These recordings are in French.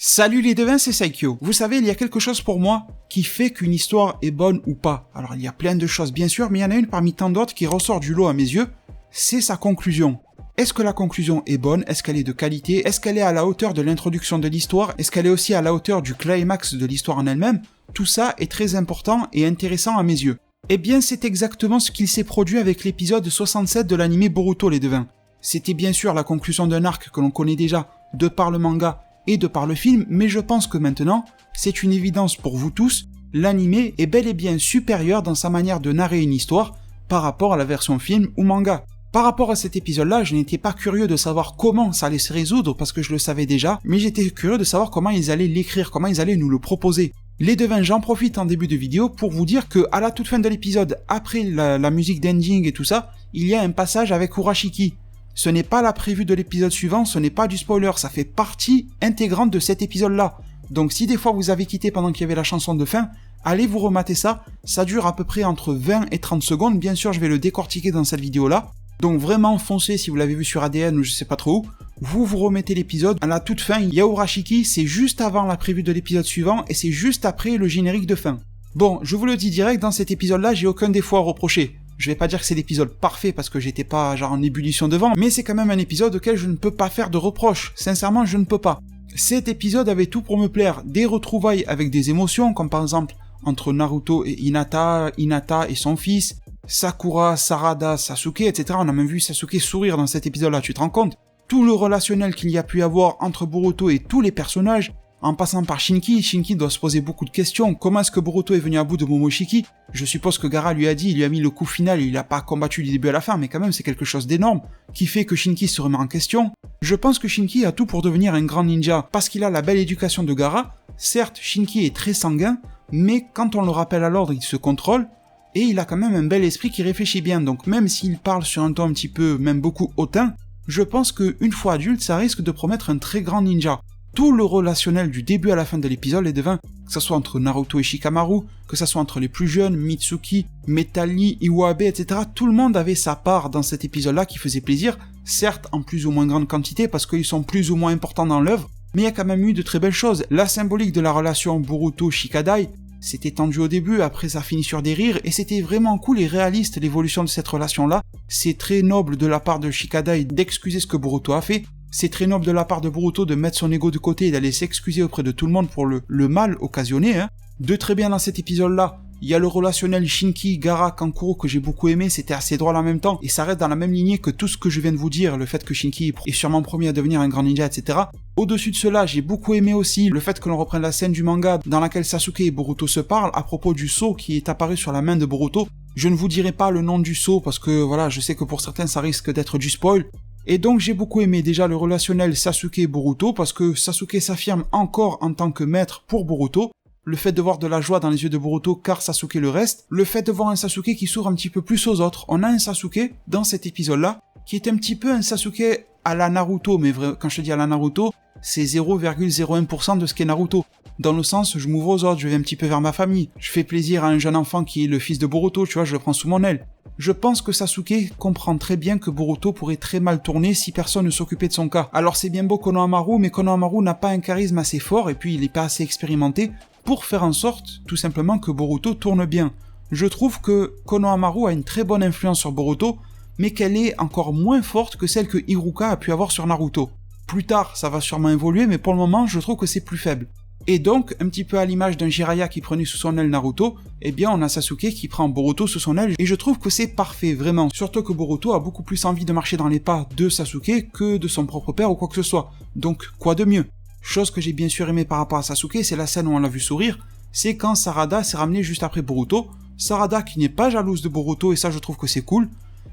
Salut les devins, c'est Saikyo. Vous savez, il y a quelque chose pour moi qui fait qu'une histoire est bonne ou pas. Alors il y a plein de choses bien sûr, mais il y en a une parmi tant d'autres qui ressort du lot à mes yeux, c'est sa conclusion. Est-ce que la conclusion est bonne? Est-ce qu'elle est de qualité? Est-ce qu'elle est à la hauteur de l'introduction de l'histoire? Est-ce qu'elle est aussi à la hauteur du climax de l'histoire en elle-même? Tout ça est très important et intéressant à mes yeux. Eh bien, c'est exactement ce qu'il s'est produit avec l'épisode 67 de l'anime Boruto les devins. C'était bien sûr la conclusion d'un arc que l'on connaît déjà, de par le manga et de par le film, mais je pense que maintenant, c'est une évidence pour vous tous, l'anime est bel et bien supérieur dans sa manière de narrer une histoire par rapport à la version film ou manga. Par rapport à cet épisode-là, je n'étais pas curieux de savoir comment ça allait se résoudre parce que je le savais déjà, mais j'étais curieux de savoir comment ils allaient l'écrire, comment ils allaient nous le proposer. Les devins, j'en profite en début de vidéo pour vous dire que à la toute fin de l'épisode, après la musique d'ending et tout ça, il y a un passage avec Urashiki. Ce n'est pas la prévue de l'épisode suivant, ce n'est pas du spoiler, ça fait partie intégrante de cet épisode-là. Donc si des fois vous avez quitté pendant qu'il y avait la chanson de fin, allez vous remater ça, ça dure à peu près entre 20 et 30 secondes, bien sûr je vais le décortiquer dans cette vidéo-là. Donc vraiment foncez si vous l'avez vu sur ADN ou je sais pas trop où, vous remettez l'épisode, à la toute fin, il y a Urashiki, c'est juste avant la prévue de l'épisode suivant et c'est juste après le générique de fin. Bon, je vous le dis direct, dans cet épisode-là, j'ai aucun défaut à reprocher. Je vais pas dire que c'est l'épisode parfait parce que j'étais pas genre en ébullition devant, mais c'est quand même un épisode auquel je ne peux pas faire de reproches. Sincèrement, je ne peux pas. Cet épisode avait tout pour me plaire. Des retrouvailles avec des émotions, comme par exemple entre Naruto et Hinata, Hinata et son fils, Sakura, Sarada, Sasuke, etc. On a même vu Sasuke sourire dans cet épisode-là, tu te rends compte? Tout le relationnel qu'il y a pu avoir entre Boruto et tous les personnages, en passant par Shinki doit se poser beaucoup de questions. Comment est-ce que Boruto est venu à bout de Momoshiki? Je suppose que Gaara lui a dit, il lui a mis le coup final, il a pas combattu du début à la fin, mais quand même c'est quelque chose d'énorme, qui fait que Shinki se remet en question. Je pense que Shinki a tout pour devenir un grand ninja, parce qu'il a la belle éducation de Gaara. Certes, Shinki est très sanguin, mais quand on le rappelle à l'ordre, il se contrôle, et il a quand même un bel esprit qui réfléchit bien, donc même s'il parle sur un ton un petit peu, même beaucoup hautain, je pense qu'une fois adulte, ça risque de promettre un très grand ninja. Tout le relationnel du début à la fin de l'épisode, les devins, que ça soit entre Naruto et Shikamaru, que ça soit entre les plus jeunes, Mitsuki, Metali, Iwabe, etc., tout le monde avait sa part dans cet épisode-là qui faisait plaisir, certes en plus ou moins grande quantité parce qu'ils sont plus ou moins importants dans l'œuvre, mais il y a quand même eu de très belles choses. La symbolique de la relation Boruto-Shikadai, c'était tendu au début, après ça finit sur des rires, et c'était vraiment cool et réaliste l'évolution de cette relation-là. C'est très noble de la part de Shikadai d'excuser ce que Boruto a fait, c'est très noble de la part de Boruto de mettre son ego de côté et d'aller s'excuser auprès de tout le monde pour le mal occasionné. De très bien dans cet épisode-là, il y a le relationnel Shinki, Gaara, Kankuro que j'ai beaucoup aimé, c'était assez drôle en même temps, et ça reste dans la même lignée que tout ce que je viens de vous dire, le fait que Shinki est sûrement promis à devenir un grand ninja, etc. Au-dessus de cela, j'ai beaucoup aimé aussi le fait que l'on reprenne la scène du manga dans laquelle Sasuke et Boruto se parlent à propos du sceau qui est apparu sur la main de Boruto. Je ne vous dirai pas le nom du sceau parce que voilà, je sais que pour certains ça risque d'être du spoil. Et donc j'ai beaucoup aimé déjà le relationnel Sasuke-Boruto parce que Sasuke s'affirme encore en tant que maître pour Boruto, le fait de voir de la joie dans les yeux de Boruto car Sasuke le reste, le fait de voir un Sasuke qui s'ouvre un petit peu plus aux autres. On a un Sasuke dans cet épisode-là qui est un petit peu un Sasuke à la Naruto, mais quand je te dis à la Naruto, c'est 0,01% de ce qu'est Naruto. Dans le sens, je m'ouvre aux autres, je vais un petit peu vers ma famille, je fais plaisir à un jeune enfant qui est le fils de Boruto, tu vois, je le prends sous mon aile. Je pense que Sasuke comprend très bien que Boruto pourrait très mal tourner si personne ne s'occupait de son cas. Alors c'est bien beau Konohamaru, mais Konohamaru n'a pas un charisme assez fort et puis il n'est pas assez expérimenté pour faire en sorte, tout simplement, que Boruto tourne bien. Je trouve que Konohamaru a une très bonne influence sur Boruto, mais qu'elle est encore moins forte que celle que Hiruka a pu avoir sur Naruto. Plus tard, ça va sûrement évoluer, mais pour le moment, je trouve que c'est plus faible. Et donc, un petit peu à l'image d'un Jiraiya qui prenait sous son aile Naruto, eh bien on a Sasuke qui prend Boruto sous son aile, et je trouve que c'est parfait, vraiment. Surtout que Boruto a beaucoup plus envie de marcher dans les pas de Sasuke que de son propre père ou quoi que ce soit. Donc, quoi de mieux? Chose que j'ai bien sûr aimé par rapport à Sasuke, c'est la scène où on l'a vu sourire, c'est quand Sarada s'est ramené juste après Boruto, Sarada qui n'est pas jalouse de Boruto, et ça je trouve que c'est cool,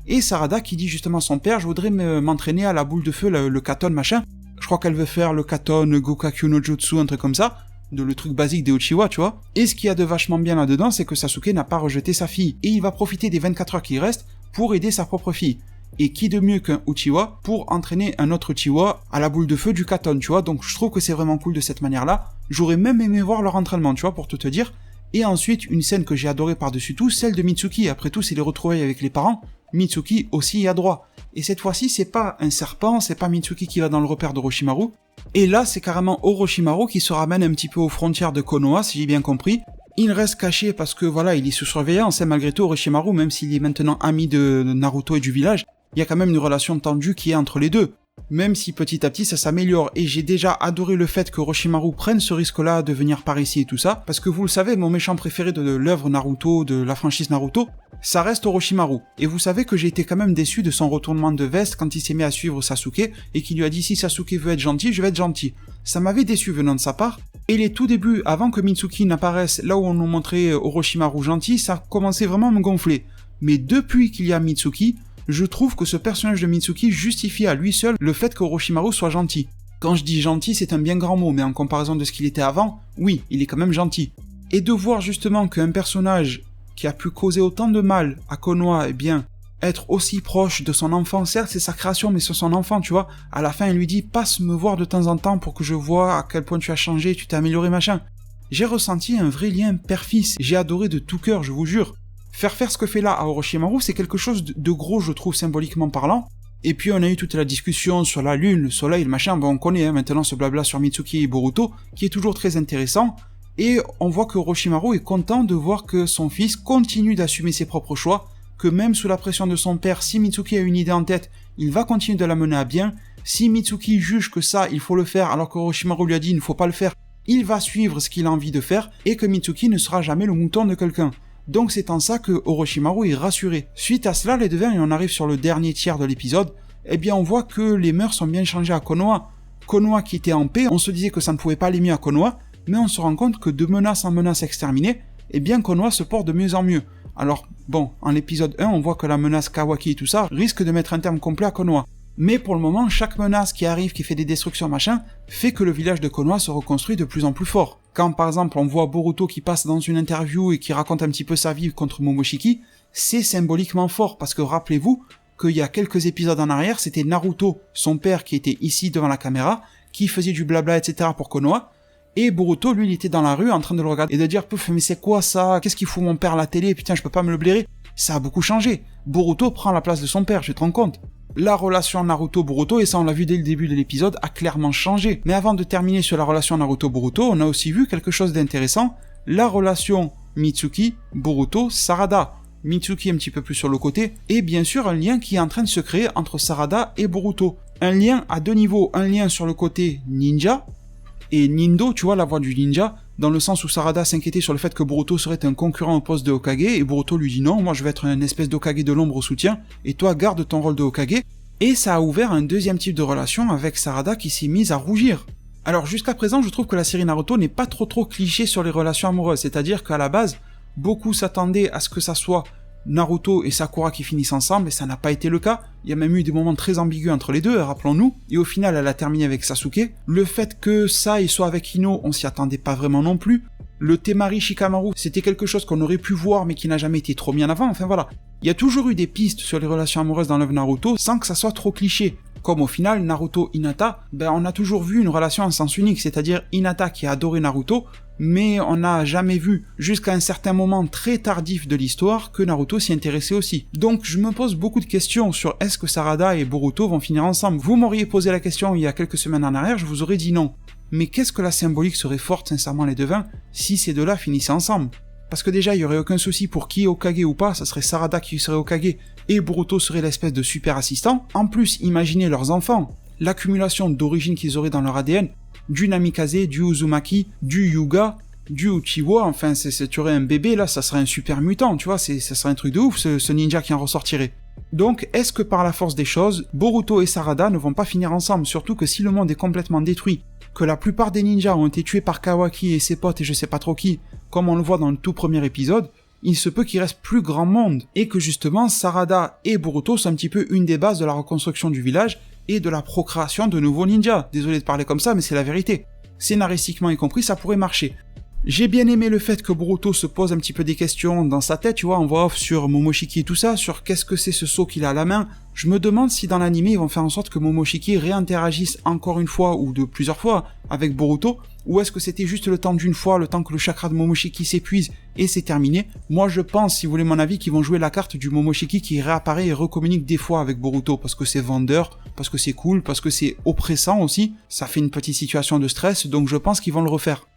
et Sarada qui dit justement à son père, je voudrais m'entraîner à la boule de feu, le Katon machin. Je crois qu'elle veut faire le Katon Gokakyu no Jutsu, un truc comme ça, le truc basique des Uchiwa, tu vois. Et ce qu'il y a de vachement bien là-dedans, c'est que Sasuke n'a pas rejeté sa fille, et il va profiter des 24 heures qui restent pour aider sa propre fille. Et qui de mieux qu'un Uchiwa pour entraîner un autre Uchiwa à la boule de feu du Katon, tu vois. Donc je trouve que c'est vraiment cool de cette manière-là. J'aurais même aimé voir leur entraînement, tu vois, pour tout te dire. Et ensuite, une scène que j'ai adorée par-dessus tout, celle de Mitsuki. Après tout, c'est les retrouvailles avec les parents. Mitsuki aussi y a droit. Et cette fois-ci, c'est pas un serpent, c'est pas Mitsuki qui va dans le repère d'Orochimaru. Et là, c'est carrément Orochimaru qui se ramène un petit peu aux frontières de Konoha, si j'ai bien compris. Il reste caché parce que voilà, il est sous surveillance, malgré tout, Orochimaru, même s'il est maintenant ami de Naruto et du village, il y a quand même une relation tendue qui est entre les deux. Même si petit à petit ça s'améliore, et j'ai déjà adoré le fait que Orochimaru prenne ce risque-là de venir par ici et tout ça, parce que vous le savez, mon méchant préféré de l'œuvre Naruto, de la franchise Naruto, ça reste Orochimaru. Et vous savez que j'ai été quand même déçu de son retournement de veste quand il s'est mis à suivre Sasuke, et qu'il lui a dit si Sasuke veut être gentil, je vais être gentil. Ça m'avait déçu venant de sa part, et les tout débuts, avant que Mitsuki n'apparaisse là où on nous montrait Orochimaru gentil, ça commençait vraiment à me gonfler. Mais depuis qu'il y a Mitsuki, je trouve que ce personnage de Mitsuki justifie à lui seul le fait qu'Orochimaru soit gentil. Quand je dis gentil, c'est un bien grand mot, mais en comparaison de ce qu'il était avant, oui, il est quand même gentil. Et de voir justement qu'un personnage qui a pu causer autant de mal à Konoha, eh bien, être aussi proche de son enfant, certes c'est sa création, mais c'est son enfant, tu vois, à la fin il lui dit « passe me voir de temps en temps pour que je vois à quel point tu as changé, tu t'es amélioré, machin ». J'ai ressenti un vrai lien père-fils, j'ai adoré de tout cœur, je vous jure. Faire ce que fait là à Orochimaru, c'est quelque chose de gros, je trouve, symboliquement parlant. Et puis on a eu toute la discussion sur la lune, le soleil, le machin, bon on connaît maintenant ce blabla sur Mitsuki et Boruto, qui est toujours très intéressant, et on voit que Orochimaru est content de voir que son fils continue d'assumer ses propres choix, que même sous la pression de son père, si Mitsuki a une idée en tête, il va continuer de la mener à bien, si Mitsuki juge que ça, il faut le faire, alors qu'Orochimaru lui a dit il ne faut pas le faire, il va suivre ce qu'il a envie de faire, et que Mitsuki ne sera jamais le mouton de quelqu'un. Donc c'est en ça que Orochimaru est rassuré. Suite à cela, les devins, et on arrive sur le dernier tiers de l'épisode, eh bien on voit que les mœurs sont bien changées à Konoha. Konoha qui était en paix, on se disait que ça ne pouvait pas aller mieux à Konoha, mais on se rend compte que de menace en menace exterminée, eh bien Konoha se porte de mieux en mieux. Alors bon, en l'épisode 1, on voit que la menace Kawaki et tout ça risque de mettre un terme complet à Konoha. Mais pour le moment, chaque menace qui arrive, qui fait des destructions machin, fait que le village de Konoha se reconstruit de plus en plus fort. Quand par exemple on voit Boruto qui passe dans une interview et qui raconte un petit peu sa vie contre Momoshiki, c'est symboliquement fort, parce que rappelez-vous qu'il y a quelques épisodes en arrière, c'était Naruto, son père qui était ici devant la caméra, qui faisait du blabla etc. pour Konoha, et Boruto lui il était dans la rue en train de le regarder et de dire pouf mais c'est quoi ça, qu'est-ce qu'il fout mon père à la télé, putain je peux pas me le blairer. Ça a beaucoup changé, Boruto prend la place de son père, tu te rends compte. La relation Naruto-Boruto, et ça on l'a vu dès le début de l'épisode, a clairement changé. Mais avant de terminer sur la relation Naruto-Boruto, on a aussi vu quelque chose d'intéressant, la relation Mitsuki-Boruto-Sarada. Mitsuki un petit peu plus sur le côté, et bien sûr un lien qui est en train de se créer entre Sarada et Boruto. Un lien à deux niveaux, un lien sur le côté ninja, et Nindo, tu vois la voix du ninja, dans le sens où Sarada s'inquiétait sur le fait que Boruto serait un concurrent au poste de Hokage, et Boruto lui dit non, moi je vais être une espèce d'Hokage de l'ombre au soutien, et toi garde ton rôle de Hokage, et ça a ouvert un deuxième type de relation avec Sarada qui s'est mise à rougir. Alors jusqu'à présent, je trouve que la série Naruto n'est pas trop cliché sur les relations amoureuses, c'est-à-dire qu'à la base, beaucoup s'attendaient à ce que ça soit Naruto et Sakura qui finissent ensemble, et ça n'a pas été le cas. Il y a même eu des moments très ambigus entre les deux, rappelons-nous, et au final elle a terminé avec Sasuke. Le fait que Sai soit avec Ino, on s'y attendait pas vraiment non plus. Le Temari Shikamaru, c'était quelque chose qu'on aurait pu voir mais qui n'a jamais été trop mis en avant, enfin voilà. Il y a toujours eu des pistes sur les relations amoureuses dans l'œuvre Naruto sans que ça soit trop cliché. Comme au final, Naruto-Hinata, on a toujours vu une relation en sens unique, c'est-à-dire Hinata qui a adoré Naruto, mais on n'a jamais vu, jusqu'à un certain moment très tardif de l'histoire, que Naruto s'y intéressait aussi. Donc je me pose beaucoup de questions sur est-ce que Sarada et Boruto vont finir ensemble. Vous m'auriez posé la question il y a quelques semaines en arrière, je vous aurais dit non. Mais qu'est-ce que la symbolique serait forte, sincèrement les devins, si ces deux-là finissaient ensemble? Parce que déjà, il y aurait aucun souci pour qui est Hokage ou pas, ça serait Sarada qui serait Hokage, et Boruto serait l'espèce de super assistant. En plus, imaginez leurs enfants, l'accumulation d'origines qu'ils auraient dans leur ADN, du Namikaze, du Uzumaki, du Hyuga, du Uchiwa, enfin, tu aurais un bébé, là, ça serait un super mutant, tu vois, ça serait un truc de ouf, ce ninja qui en ressortirait. Donc, est-ce que par la force des choses, Boruto et Sarada ne vont pas finir ensemble, surtout que si le monde est complètement détruit, que la plupart des ninjas ont été tués par Kawaki et ses potes et je sais pas trop qui, comme on le voit dans le tout premier épisode, il se peut qu'il reste plus grand monde, et que justement Sarada et Boruto sont un petit peu une des bases de la reconstruction du village et de la procréation de nouveaux ninjas. Désolé de parler comme ça, mais c'est la vérité. Scénaristiquement y compris, ça pourrait marcher. J'ai bien aimé le fait que Boruto se pose un petit peu des questions dans sa tête, tu vois, en voix off sur Momoshiki et tout ça, sur qu'est-ce que c'est ce seau qu'il a à la main. Je me demande si dans l'anime ils vont faire en sorte que Momoshiki réinteragisse encore une fois ou de plusieurs fois avec Boruto, ou est-ce que c'était juste le temps d'une fois, le temps que le chakra de Momoshiki s'épuise et c'est terminé. Moi je pense, si vous voulez mon avis, qu'ils vont jouer la carte du Momoshiki qui réapparaît et recommunique des fois avec Boruto, parce que c'est vendeur, parce que c'est cool, parce que c'est oppressant aussi, ça fait une petite situation de stress, donc je pense qu'ils vont le refaire.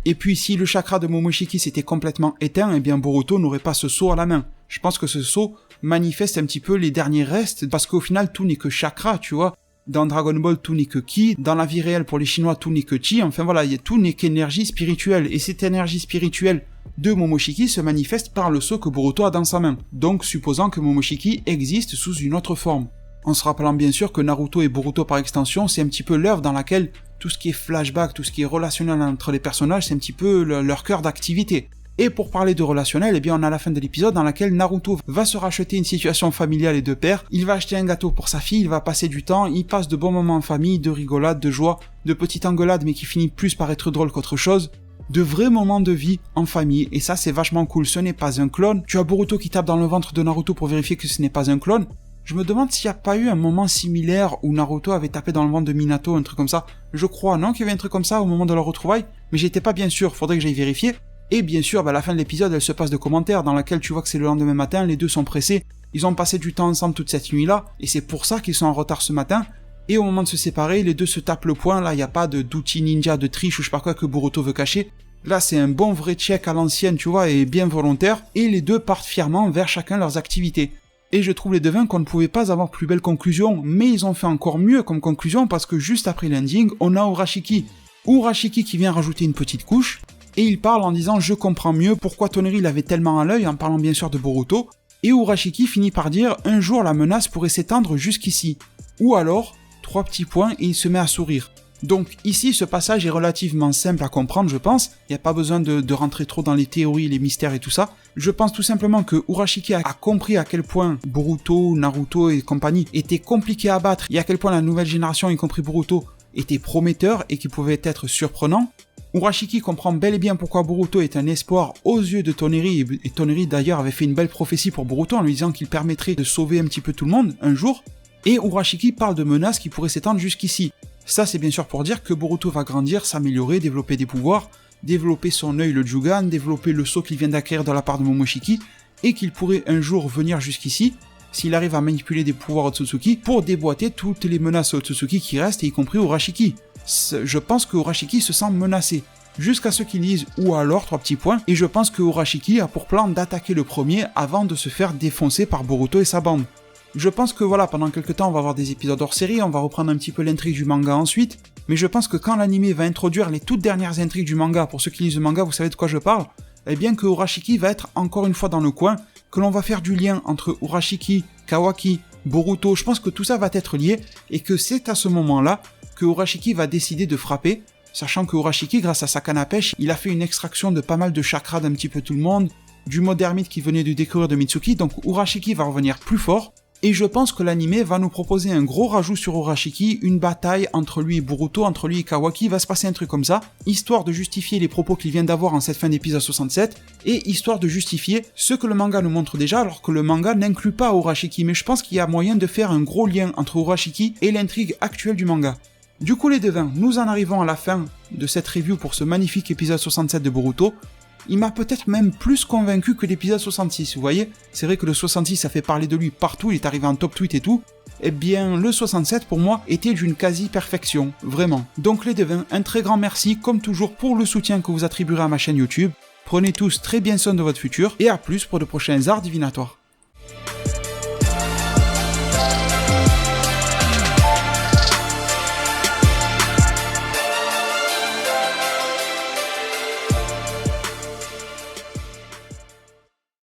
Et puis si le chakra de Momoshiki s'était complètement éteint, eh bien Boruto n'aurait pas ce seau à la main. Je pense que ce seau manifeste un petit peu les derniers restes, parce qu'au final tout n'est que chakra, tu vois. Dans Dragon Ball tout n'est que ki, dans la vie réelle pour les Chinois tout n'est que chi, enfin voilà, tout n'est qu'énergie spirituelle, et cette énergie spirituelle de Momoshiki se manifeste par le seau que Boruto a dans sa main, donc supposant que Momoshiki existe sous une autre forme. En se rappelant bien sûr que Naruto et Boruto par extension, c'est un petit peu l'œuvre dans laquelle tout ce qui est flashback, tout ce qui est relationnel entre les personnages, c'est un petit peu leur cœur d'activité. Et pour parler de relationnel, eh bien on a la fin de l'épisode dans laquelle Naruto va se racheter une situation familiale et de père, il va acheter un gâteau pour sa fille, il va passer du temps, il passe de bons moments en famille, de rigolade, de joie, de petites engueulades mais qui finit plus par être drôle qu'autre chose, de vrais moments de vie en famille, et ça c'est vachement cool, ce n'est pas un clone. Tu as Boruto qui tape dans le ventre de Naruto pour vérifier que ce n'est pas un clone. Je me demande s'il n'y a pas eu un moment similaire où Naruto avait tapé dans le ventre de Minato, un truc comme ça. Je crois, non, qu'il y avait un truc comme ça au moment de leur retrouvaille, mais j'étais pas bien sûr, faudrait que j'aille vérifier. Et bien sûr, à la fin de l'épisode, elle se passe de commentaires dans laquelle tu vois que c'est le lendemain matin, les deux sont pressés, ils ont passé du temps ensemble toute cette nuit-là, et c'est pour ça qu'ils sont en retard ce matin, et au moment de se séparer, les deux se tapent le poing, là il n'y a pas d'outil ninja, de triche ou je sais pas quoi que Boruto veut cacher. Là c'est un bon vrai check à l'ancienne, tu vois, et bien volontaire, et les deux partent fièrement vers chacun leurs activités. Et je trouve les devins qu'on ne pouvait pas avoir plus belle conclusion, mais ils ont fait encore mieux comme conclusion parce que juste après l'ending, on a Urashiki. Urashiki qui vient rajouter une petite couche, et il parle en disant « Je comprends mieux pourquoi Toneri l'avait tellement à l'œil » en parlant bien sûr de Boruto, et Urashiki finit par dire « Un jour la menace pourrait s'étendre jusqu'ici ». Ou alors, 3 petits points et il se met à sourire. Donc ici, ce passage est relativement simple à comprendre, je pense. Il n'y a pas besoin de rentrer trop dans les théories, les mystères et tout ça. Je pense tout simplement que Urashiki a compris à quel point Boruto, Naruto et compagnie étaient compliqués à battre, et à quel point la nouvelle génération, y compris Boruto, était prometteur et qui pouvait être surprenant. Urashiki comprend bel et bien pourquoi Boruto est un espoir aux yeux de Toneri, et Toneri d'ailleurs avait fait une belle prophétie pour Boruto en lui disant qu'il permettrait de sauver un petit peu tout le monde, un jour. Et Urashiki parle de menaces qui pourraient s'étendre jusqu'ici. Ça c'est bien sûr pour dire que Boruto va grandir, s'améliorer, développer des pouvoirs, développer son œil le Jugan, développer le sceau qu'il vient d'acquérir de la part de Momoshiki, et qu'il pourrait un jour venir jusqu'ici, s'il arrive à manipuler des pouvoirs Otsutsuki, pour déboîter toutes les menaces Otsutsuki qui restent, y compris Urashiki. Je pense que Urashiki se sent menacé. Jusqu'à ce qu'ils disent « ou alors » 3 petits points, et je pense que Urashiki a pour plan d'attaquer le premier avant de se faire défoncer par Boruto et sa bande. Je pense que voilà, pendant quelques temps on va avoir des épisodes hors série, on va reprendre un petit peu l'intrigue du manga ensuite, mais je pense que quand l'anime va introduire les toutes dernières intrigues du manga, pour ceux qui lisent le manga vous savez de quoi je parle, eh bien que Urashiki va être encore une fois dans le coin, que l'on va faire du lien entre Urashiki, Kawaki, Boruto, je pense que tout ça va être lié, et que c'est à ce moment-là que Urashiki va décider de frapper, sachant que Urashiki, grâce à sa canne à pêche, il a fait une extraction de pas mal de chakras d'un petit peu tout le monde, du mode ermite qui venait de découvrir de Mitsuki, donc Urashiki va revenir plus fort, et je pense que l'anime va nous proposer un gros rajout sur Urashiki, une bataille entre lui et Boruto, entre lui et Kawaki, va se passer un truc comme ça, histoire de justifier les propos qu'il vient d'avoir en cette fin d'épisode 67, et histoire de justifier ce que le manga nous montre déjà, alors que le manga n'inclut pas Urashiki, mais je pense qu'il y a moyen de faire un gros lien entre Urashiki et l'intrigue actuelle du manga. Du coup les devins, nous en arrivons à la fin de cette review pour ce magnifique épisode 67 de Boruto. Il m'a peut-être même plus convaincu que l'épisode 66, vous voyez. C'est vrai que le 66 ça fait parler de lui partout, il est arrivé en top tweet et tout. Eh bien le 67 pour moi était d'une quasi-perfection, vraiment. Donc les devins, un très grand merci comme toujours pour le soutien que vous attribuerez à ma chaîne YouTube. Prenez tous très bien soin de votre futur, et à plus pour de prochains arts divinatoires.